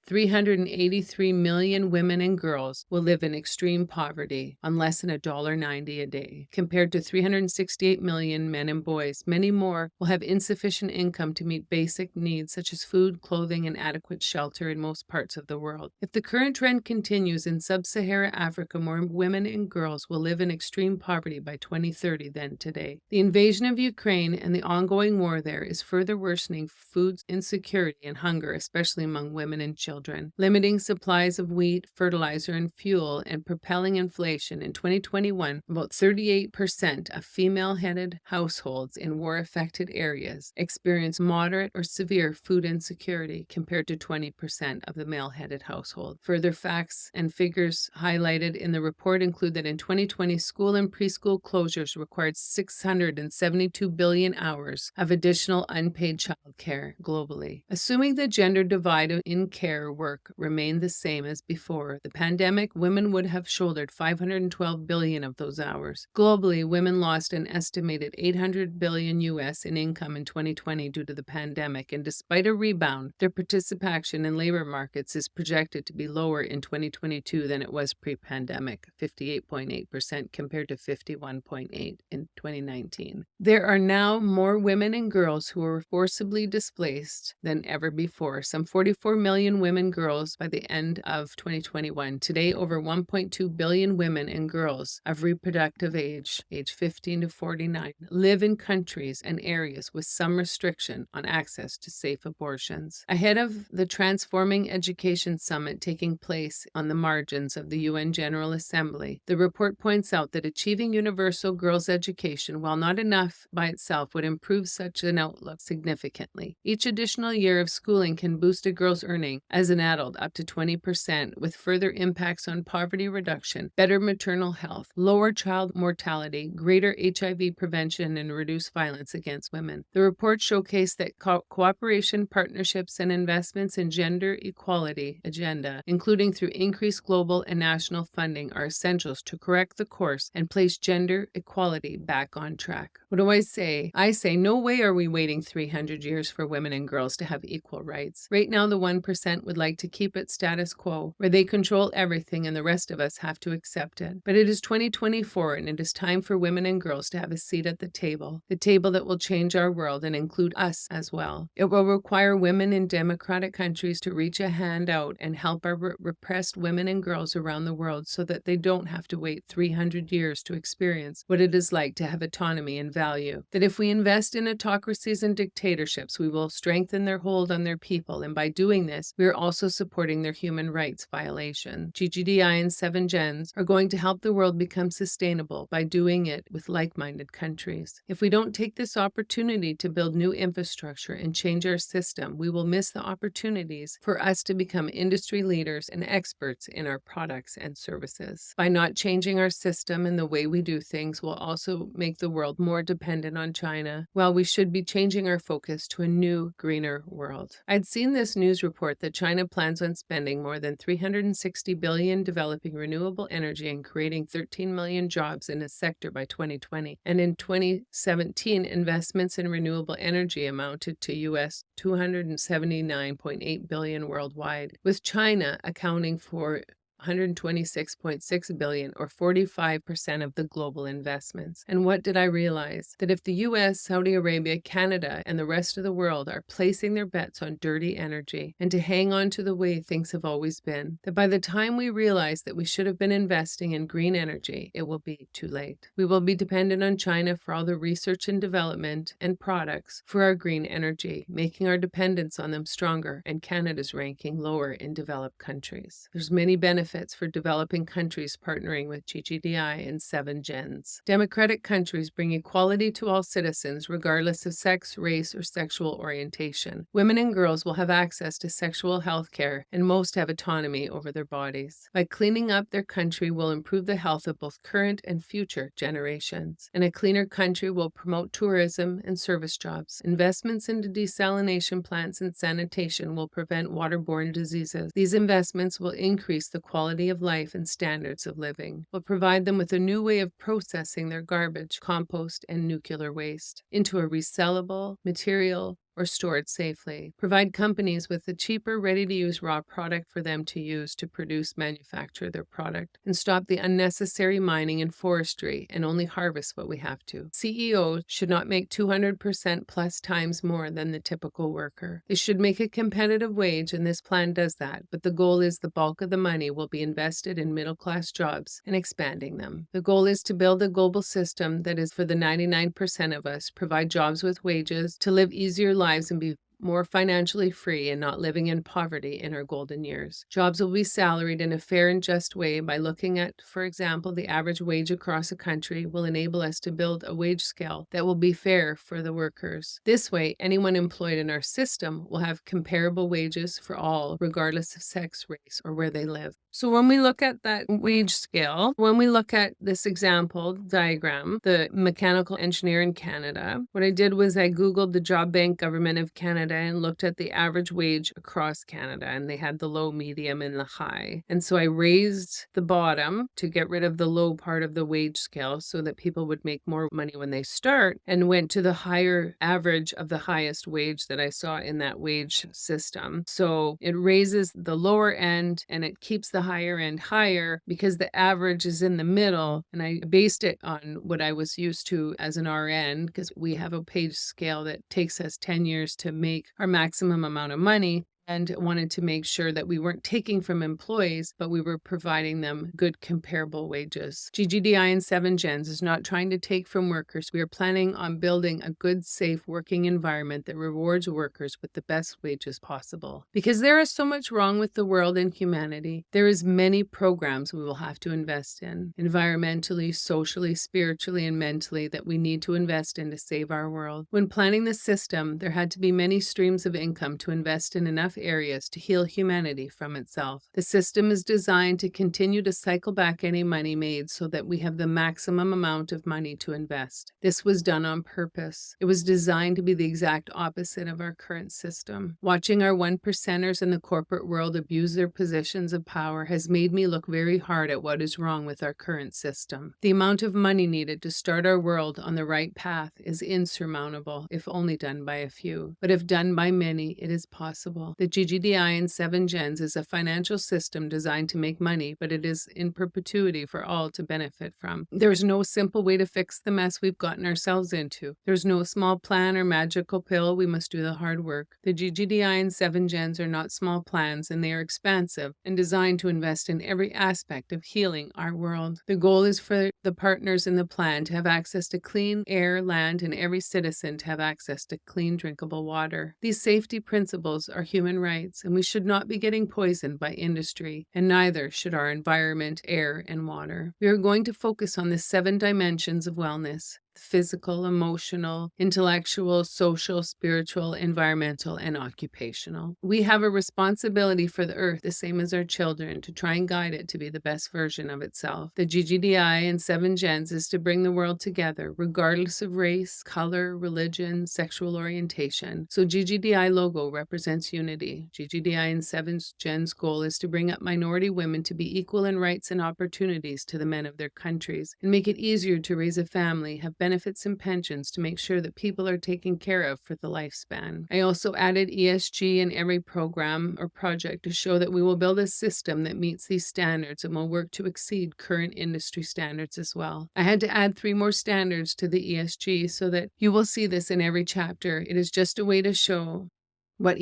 383 million women and girls will live in extreme poverty on less than $1.90 a day, compared to 368 million men and boys. Many more will have insufficient income to meet basic needs such as food, clothing, and adequate shelter in most parts of the world. If the current trend continues in sub-Saharan Africa, more women and girls will live in extreme poverty by 2030 than today. The invasion of Ukraine and the ongoing war there is further worsening food insecurity and hunger, especially among women and children, limiting supplies of wheat, fertilizer, and fuel, and propelling inflation. In 2021, about 38% of female-headed households in war-affected areas experienced moderate or severe food insecurity, compared to 20% of the male-headed household. Further facts and figures highlighted in the report include that in 2020, school and preschool closures required 672 billion hours of additional unpaid childcare globally. Assuming the gender divide in care work remained the same as before the pandemic, women would have shouldered 512 billion of those hours. Globally, women lost an estimated 800 billion US in income in 2020 due to the pandemic, and despite a rebound, their participation in labor markets is projected to be lower in 2022 than it was pre-pandemic, 58.8% compared to 51.8% in 2019. There are now more women and girls who are forcibly displaced than ever before. Some 44 million women and girls by the end of 2021. Today, over 1.2 billion women and girls of reproductive age 15 to 49, live in countries and areas with some restriction on access to safe abortions. Ahead of the Transforming Education Summit taking place on the margins of the UN General Assembly, the report points out that achieving universal girls' education, while not enough by itself, would improve such an outlook significantly. Each additional year of schooling can boost a girl's earning as an adult up to 20%, with further impacts on poverty reduction, better maternal health, lower child mortality, greater HIV prevention, and reduced violence against women. The report showcased that cooperation, partnerships, and investments in gender equality agenda, including through increased global and national funding, are essentials to correct the course and place gender equality back on track. What do I say? I say no way are we waiting 300 years for women and girls to have equal rights. Right now, the 1% would like to keep it status quo, where they control everything and the rest of us have to accept it. But it is 2024 and it is time for women and girls to have a seat at the table that will change our world and include us as well. It will require women in democratic countries to reach a hand out and help our repressed women and girls around the world so that they don't have to wait 300 years to experience what it is like to have autonomy and value. That if we invest in autocracies and dictatorships, we will strengthen their hold on their people, and by doing this, we are also supporting their human rights violation. GGDI and 7GENZ are going to help the world become sustainable by doing it with like-minded countries. If we don't take this opportunity to build new infrastructure and change our system, we will miss the opportunities for us to become industry leaders and experts in our products and services. By not changing our system and the way we do things, we'll also make the world more dependent on China, while we should be changing our focus to a new, greener world. I'd seen this news report that China plans on spending more than $360 billion developing renewable energy and creating 13 million jobs in a sector by 2020. And in 2017, investments in renewable energy amounted to US $279.8 billion worldwide, with China accounting for $126.6 billion, or 45% of the global investments. And what did I realize? That if the US, Saudi Arabia, Canada, and the rest of the world are placing their bets on dirty energy and to hang on to the way things have always been, that by the time we realize that we should have been investing in green energy, it will be too late. We will be dependent on China for all the research and development and products for our green energy, making our dependence on them stronger and Canada's ranking lower in developed countries. There's many benefits for developing countries partnering with GGDI and 7GENZ. Democratic countries bring equality to all citizens regardless of sex, race, or sexual orientation. Women and girls will have access to sexual health care, and most have autonomy over their bodies. By cleaning up their country will improve the health of both current and future generations. And a cleaner country will promote tourism and service jobs. Investments into desalination plants and sanitation will prevent waterborne diseases. These investments will increase the quality of life and standards of living, will provide them with a new way of processing their garbage, compost, and nuclear waste into a resellable material or stored safely, provide companies with a cheaper, ready-to-use raw product for them to use to manufacture their product, and stop the unnecessary mining and forestry and only harvest what we have to. CEOs should not make 200% plus times more than the typical worker. They should make a competitive wage, and this plan does that, but the goal is the bulk of the money will be invested in middle-class jobs and expanding them. The goal is to build a global system that is for the 99% of us, provide jobs with wages, to live easier lives and be more financially free and not living in poverty in our golden years. Jobs will be salaried in a fair and just way by looking at, for example, the average wage across a country will enable us to build a wage scale that will be fair for the workers. This way, anyone employed in our system will have comparable wages for all, regardless of sex, race, or where they live. So when we look at that wage scale, when we look at this example diagram, the mechanical engineer in Canada, what I did was I Googled the Job Bank Government of Canada and looked at the average wage across Canada, and they had the low, medium, and the high. And so I raised the bottom to get rid of the low part of the wage scale so that people would make more money when they start, and went to the higher average of the highest wage that I saw in that wage system. So it raises the lower end and it keeps the higher end higher because the average is in the middle. And I based it on what I was used to as an RN, because we have a pay scale that takes us 10 years to make our maximum amount of money, and wanted to make sure that we weren't taking from employees, but we were providing them good comparable wages. GGDI and 7GENZ is not trying to take from workers. We are planning on building a good, safe working environment that rewards workers with the best wages possible. Because there is so much wrong with the world and humanity, there is many programs we will have to invest in, environmentally, socially, spiritually, and mentally, that we need to invest in to save our world. When planning the system, there had to be many streams of income to invest in enough areas to heal humanity from itself. The system is designed to continue to cycle back any money made so that we have the maximum amount of money to invest. This was done on purpose. It was designed to be the exact opposite of our current system. Watching our 1%ers in the corporate world abuse their positions of power has made me look very hard at what is wrong with our current system. The amount of money needed to start our world on the right path is insurmountable if only done by a few. But if done by many, it is possible. The GGDI in 7 Gens is a financial system designed to make money, but it is in perpetuity for all to benefit from. There is no simple way to fix the mess we've gotten ourselves into. There's no small plan or magical pill. We must do the hard work. The GGDI and 7 Gens are not small plans, and they are expansive and designed to invest in every aspect of healing our world. The goal is for the partners in the plan to have access to clean air, land, and every citizen to have access to clean, drinkable water. These safety principles are human rights, and we should not be getting poisoned by industry, and neither should our environment, air, and water. We are going to focus on the 7 dimensions of wellness: physical, emotional, intellectual, social, spiritual, environmental, and occupational. We have a responsibility for the earth, the same as our children, to try and guide it to be the best version of itself. The GGDI and 7 Gens is to bring the world together, regardless of race, color, religion, sexual orientation. So GGDI logo represents unity. GGDI and 7 Gens goal is to bring up minority women to be equal in rights and opportunities to the men of their countries, and make it easier to raise a family, have benefits and pensions to make sure that people are taken care of for the lifespan. I also added ESG in every program or project to show that we will build a system that meets these standards and will work to exceed current industry standards as well. I had to add 3 more standards to the ESG so that you will see this in every chapter. It is just a way to show what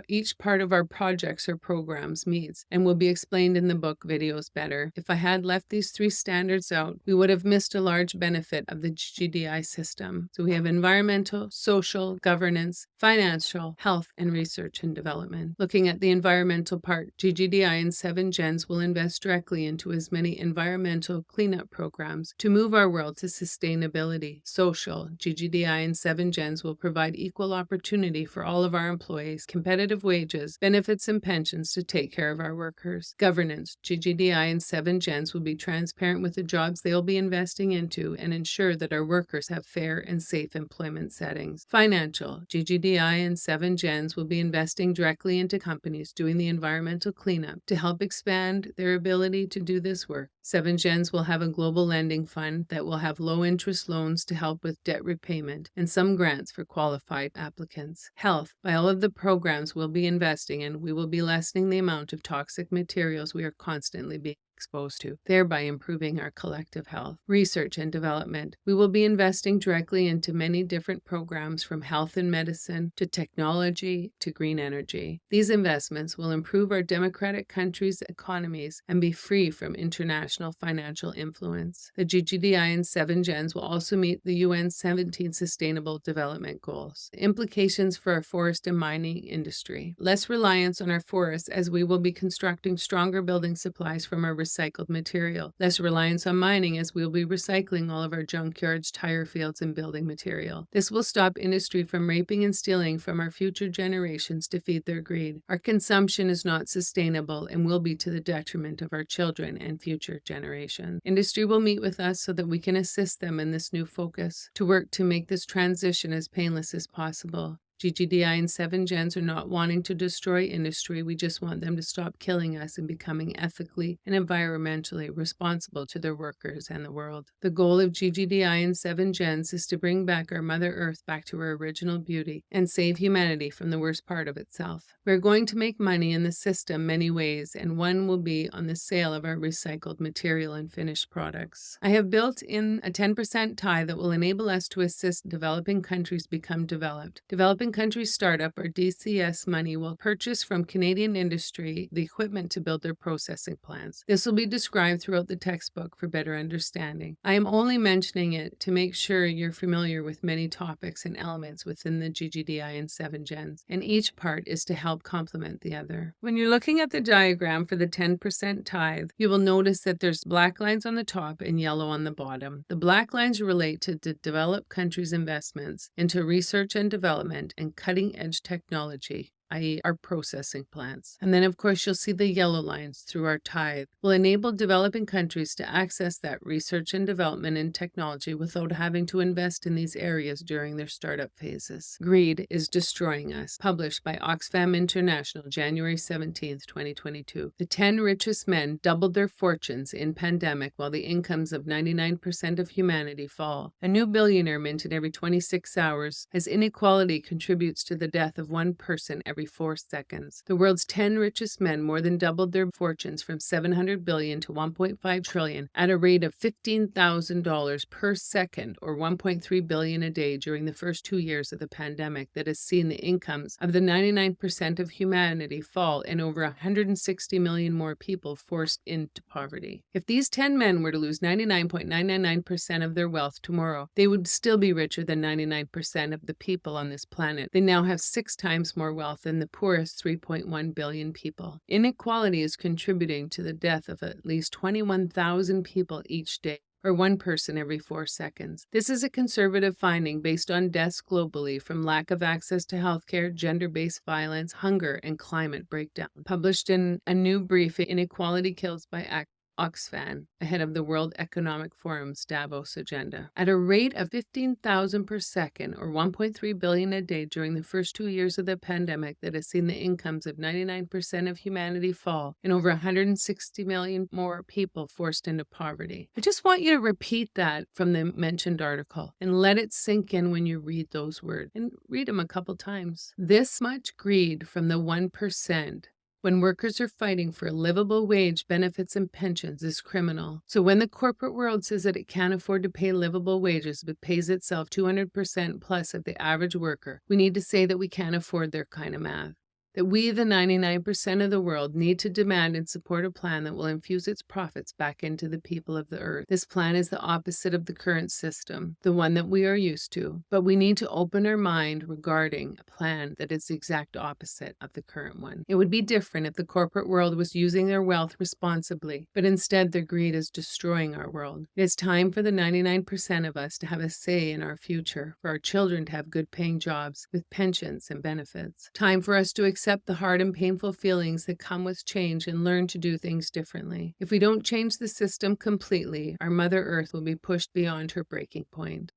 each part of our projects or programs means, and will be explained in the book videos better. If I had left these 3 standards out, we would have missed a large benefit of the GGDI system. So we have environmental, social, governance, financial, health, and research and development. Looking at the environmental part, GGDI and 7 Gens will invest directly into as many environmental cleanup programs to move our world to sustainability. Social, GGDI and 7 Gens will provide equal opportunity for all of our employees, competitive wages, benefits, and pensions to take care of our workers. Governance, GGDI and 7 Gens will be transparent with the jobs they will be investing into and ensure that our workers have fair and safe employment settings. Financial, GGDI and 7 Gens will be investing directly into companies doing the environmental cleanup to help expand their ability to do this work. 7 Gens will have a global lending fund that will have low-interest loans to help with debt repayment and some grants for qualified applicants. Health, by all of the programs we'll be investing in, we will be lessening the amount of toxic materials we are constantly being exposed to, thereby improving our collective health. Research and development. We will be investing directly into many different programs, from health and medicine to technology to green energy. These investments will improve our democratic countries' economies and be free from international financial influence. The GGDI and 7 Gens will also meet the UN 17 Sustainable Development Goals. Implications for our forest and mining industry. Less reliance on our forests, as we will be constructing stronger building supplies from our recycled material. Less reliance on mining, as we will be recycling all of our junkyards, tire fields, and building material. This will stop industry from raping and stealing from our future generations to feed their greed. Our consumption is not sustainable and will be to the detriment of our children and future generations. Industry will meet with us so that we can assist them in this new focus to work to make this transition as painless as possible. GGDI and 7 Gens are not wanting to destroy industry. We just want them to stop killing us and becoming ethically and environmentally responsible to their workers and the world. The goal of GGDI and 7 Gens is to bring back our Mother Earth back to her original beauty and save humanity from the worst part of itself. We're going to make money in the system many ways, and one will be on the sale of our recycled material and finished products. I have built in a 10% tie that will enable us to assist developing countries become developed. Developing Country Startup, or DCS money, will purchase from Canadian industry the equipment to build their processing plants. This will be described throughout the textbook for better understanding. I am only mentioning it to make sure you're familiar with many topics and elements within the GGDI and 7 Gens, and each part is to help complement the other. When you're looking at the diagram for the 10% tithe, you will notice that there's black lines on the top and yellow on the bottom. The black lines relate to the developed countries' investments into research and development and cutting-edge technology, i.e. our processing plants. And then, of course, you'll see the yellow lines through our tithe. Will enable developing countries to access that research and development and technology without having to invest in these areas during their startup phases. Greed is Destroying Us, published by Oxfam International, January 17, 2022. The 10 richest men doubled their fortunes in pandemic while the incomes of 99% of humanity fall. A new billionaire minted every 26 hours, as inequality contributes to the death of one person every every 4 seconds. The world's 10 richest men more than doubled their fortunes from $700 billion to $1.5 trillion at a rate of $15,000 per second, or $1.3 billion a day during the first 2 years of the pandemic that has seen the incomes of the 99% of humanity fall and over 160 million more people forced into poverty. If these 10 men were to lose 99.999% of their wealth tomorrow, they would still be richer than 99% of the people on this planet. They now have 6 times more wealth than the poorest 3.1 billion people. Inequality is contributing to the death of at least 21,000 people each day, or 1 person every 4 seconds. This is a conservative finding based on deaths globally from lack of access to healthcare, gender-based violence, hunger, and climate breakdown. Published in a new brief, Inequality Kills by Oxfam, ahead of the World Economic Forum's Davos agenda. At a rate of 15,000 per second, or 1.3 billion a day during the first 2 years of the pandemic that has seen the incomes of 99% of humanity fall and over 160 million more people forced into poverty. I just want you to repeat that from the mentioned article and let it sink in when you read those words, and read them a couple times. This much greed from the 1%. When workers are fighting for a livable wage, benefits, and pensions is criminal. So when the corporate world says that it can't afford to pay livable wages but pays itself 200% plus of the average worker, we need to say that we can't afford their kind of math. That we, the 99% of the world, need to demand and support a plan that will infuse its profits back into the people of the earth. This plan is the opposite of the current system, the one that we are used to, but we need to open our mind regarding a plan that is the exact opposite of the current one. It would be different if the corporate world was using their wealth responsibly, but instead their greed is destroying our world. It is time for the 99% of us to have a say in our future, for our children to have good paying jobs with pensions and benefits. Time for us to accept the hard and painful feelings that come with change and learn to do things differently. If we don't change the system completely, our Mother Earth will be pushed beyond her breaking point.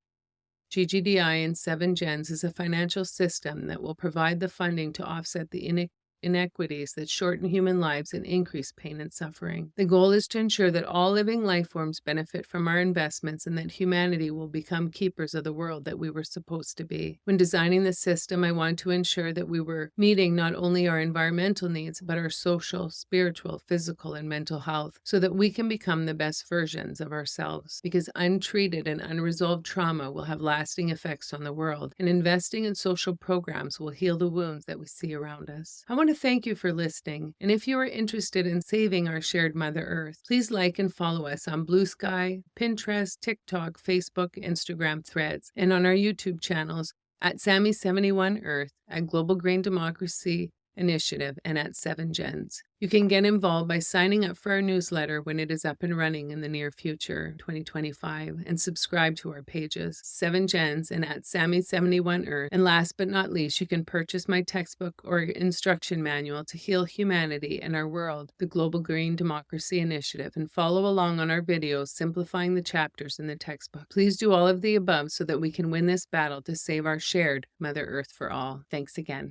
GGDI in 7GENZ is a financial system that will provide the funding to offset the inequities that shorten human lives and increase pain and suffering. The goal is to ensure that all living life forms benefit from our investments and that humanity will become keepers of the world that we were supposed to be. When designing the system, I want to ensure that we were meeting not only our environmental needs, but our social, spiritual, physical, and mental health, so that we can become the best versions of ourselves. Because untreated and unresolved trauma will have lasting effects on the world, and investing in social programs will heal the wounds that we see around us. I want to thank you for listening, and if you are interested in saving our shared Mother Earth, please like and follow us on Blue Sky, Pinterest, TikTok, Facebook, Instagram, Threads, and on our YouTube channels at Sammy71Earth, at Global Green Democracy Initiative, and at 7GENZ. You can get involved by signing up for our newsletter when it is up and running in the near future, 2025, and subscribe to our pages, 7GENZ and at Sammy71Earth. And last but not least, you can purchase my textbook or instruction manual to heal humanity and our world, the Global Green Democracy Initiative, and follow along on our videos simplifying the chapters in the textbook. Please do all of the above so that we can win this battle to save our shared Mother Earth for all. Thanks again.